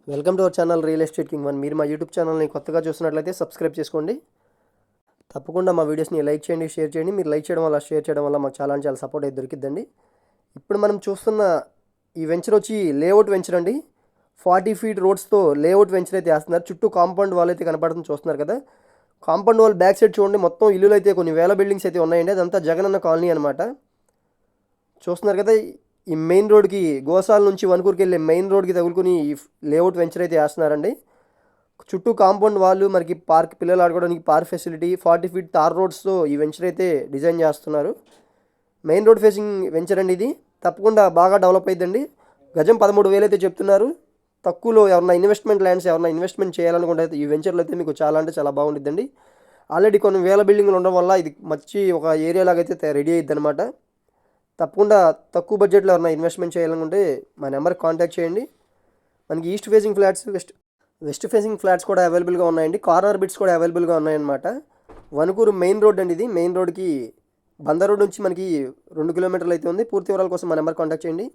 Welcome to our channel real estate king one. మీరు మా YouTube ఛానల్ని కొత్తగా చూసినట్లయితే సబ్స్క్రైబ్ చేసుకోండి. తప్పకుండా మా వీడియోస్ని లైక్ చేయండి, షేర్ చేయండి. మీరు లైక్ చేయడం వల్ల, షేర్ చేయడం వల్ల మాకు చాలా చాలా సపోర్ట్ అయితే దొరికిద్దండి. ఇప్పుడు మనం చూస్తున్న ఈ వెంచర్ వచ్చి లేఅవుట్ వెంచర్ అండి. 40 ఫీట్ రోడ్స్తో లేఅవుట్ వెంచర్ అయితే వేస్తున్నారు. చుట్టూ కాంపౌండ్ వాల్ అయితే కనపడుతుంది, చూస్తున్నారు కదా. కాంపౌండ్ వాల్ బ్యాక్ సైడ్ చూడండి, మొత్తం ఇల్లులు అయితే కొన్ని వేల బిల్డింగ్స్ అయితే ఉన్నాయండి. అదంతా జగనన్న కాలనీ అనమాట. చూస్తున్నారు కదా, ఈ మెయిన్ రోడ్కి, గోసాల నుంచి వణుకూరుకి వెళ్ళే మెయిన్ రోడ్కి తగులుకుని ఈ లేఅవుట్ వెంచర్ అయితే వేస్తున్నారండి. చుట్టూ కాంపౌండ్ వాళ్ళు, మనకి పార్క్, పిల్లలు ఆడుకోవడానికి పార్క్ ఫెసిలిటీ, 40 ఫీట్ తార్ రోడ్స్తో ఈ వెంచర్ అయితే డిజైన్ చేస్తున్నారు. మెయిన్ రోడ్ ఫేసింగ్ వెంచర్ అండి ఇది. తప్పకుండా బాగా డెవలప్ అయిద్దండి. గజం 13,000 అయితే చెప్తున్నారు. తక్కువలో ఎవరైనా ఇన్వెస్ట్మెంట్ ల్యాండ్స్ ఎవరైనా ఇన్వెస్ట్మెంట్ చేయాలనుకుంటే ఈ వెంచర్లో అయితే మీకు చాలా అంటే చాలా బాగుంటుందండి. ఆల్రెడీ కొన్ని వేల బిల్డింగ్లు ఉండడం వల్ల ఇది మంచి ఒక ఏరియా లాగా అయితే రెడీ అయ్యిద్ది అనమాట. తప్పకుండా తక్కువ బడ్జెట్లో ఎవరైనా ఇన్వెస్ట్మెంట్ చేయాలనుకుంటే మా నెంబర్కి కాంటాక్ట్ చేయండి. మనకి east facing flats, west facing flats కూడా అవైలబుల్గా ఉన్నాయండి. కార్నర్ బిట్స్ కూడా అవైలబుల్గా ఉన్నాయన్నమాట. వణుకూరు మెయిన్ రోడ్ అండి ఇది. మెయిన్ రోడ్కి బందర్ రోడ్ నుంచి మనకి 2 కిలోమీటర్లు అయితే ఉంది. పూర్తి వివరాల కోసం మా నెంబర్ కాంటాక్ట్ చేయండి.